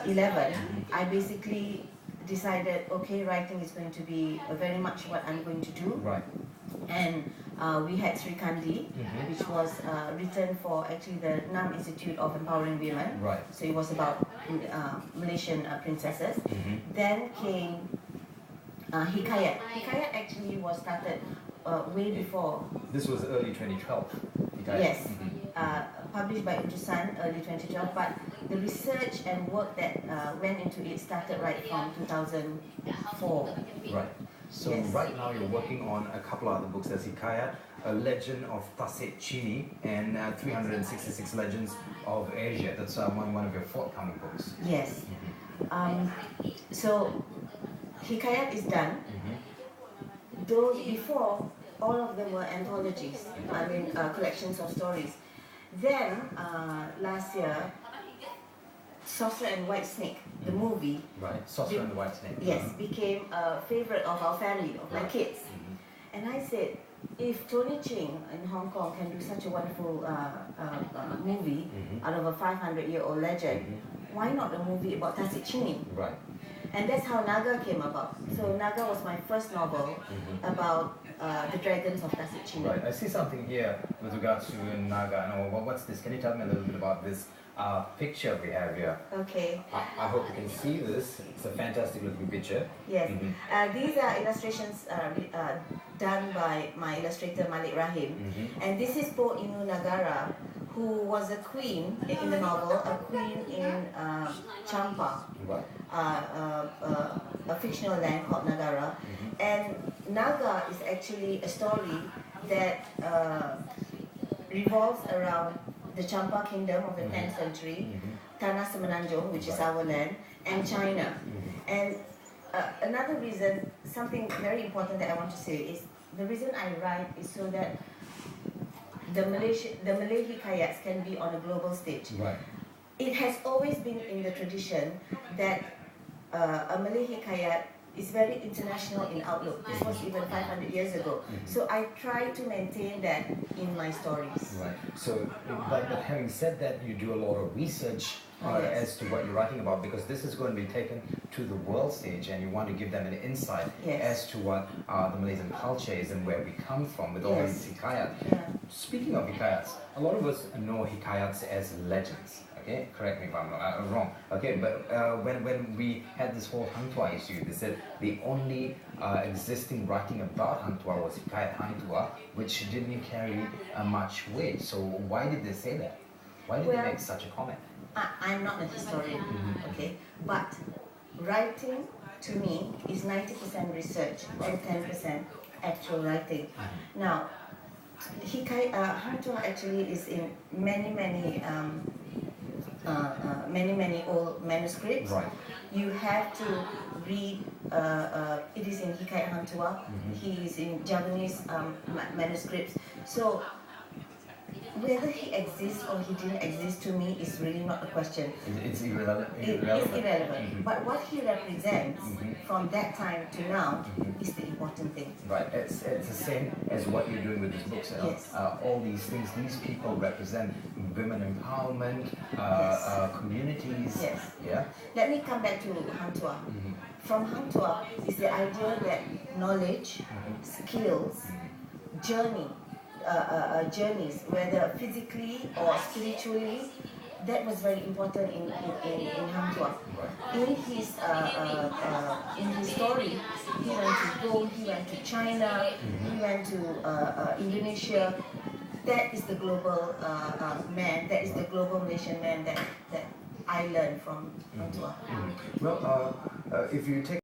11, I basically decided, okay, writing is going to be very much what I'm going to do. Right. And we had Sri Kandi, which was written for actually the NAM Institute of Empowering Women. Right. So it was about Malaysian princesses. Then came Hikayat. Hikayat actually was started way before. This was early 2012. Hikayat. Yes. Published by Utusan early 2012, but the research and work that went into it started right from 2004. Right. So yes. Right now you're working on a couple of other books. There's Hikayat, A Legend of Tasik Chini, and 366 Legends of Asia. That's one of your forthcoming books. Yes. So Hikayat is done. Those before, all of them were anthologies. I mean, collections of stories. Then last year, Saucer and White Snake, the movie. Right. Saucer and the White Snake. Yes, became a favorite of our family, of my kids. And I said, if Tony Ching in Hong Kong can do such a wonderful movie out of a 500-year-old legend, why not a movie about Tasik Chini? Right. And that's how Naga came about. So Naga was my first novel about the dragons of Tasik Chini. Right. I see something here with regards to Naga. No, what's this? Can you tell me a little bit about this picture we have here? Okay. I hope you can see this. It's a fantastic looking picture. Yes. These are illustrations done by my illustrator Malik Rahim. And this is Po Inu Nagara, who was a queen in the novel, a queen in Champa, Right. A fictional land called Nagara. And Naga is actually a story that revolves around the Champa kingdom of the 10th century, Tanah Semenanjung, which is our land, and China. And another reason, something very important that I want to say is, the reason I write is so that the Malay Hikayats can be on a global stage. Right. It has always been in the tradition that a Malay Hikayat is very international in outlook. This was even 500 years ago. So I try to maintain that in my stories. Right. So, but having said that, you do a lot of research as to what you're writing about, because this is going to be taken to the world stage, and you want to give them an insight as to what the Malaysian culture is and where we come from with all these hikayat. Speaking of hikayats, a lot of us know hikayats as legends. Okay, correct me if I'm wrong. Okay, but when we had this whole Hang Tuah issue, they said the only existing writing about Hang Tuah was Hikayat Hang Tuah, which didn't carry much weight. So why did they say that? Why did they make such a comment? I'm not a historian, okay, but writing to me is 90% research and 10% actual writing. Now, Hang Tuah actually is in many old manuscripts. Right. You have to read, it is in Hikayat Hang Tuah, he is in Javanese manuscripts. So whether he exists or he didn't exist, to me is really not a question. It's irrelevant. It is irrelevant. But what he represents from that time to now is the important thing. Right. It's the same as what you're doing with these books. Yes. All these things, these people represent women empowerment, communities. Yes. Yeah. Let me come back to Hang Tuah. From Hang Tuah is the idea that knowledge, skills, journeys, whether physically or spiritually, that was very important in Hang Tuah. In his story, he went to Rome, he went to China, he went to Indonesia. That is the global man, that is the global Malaysian man that I learned from Hang Tuah. Well, if you take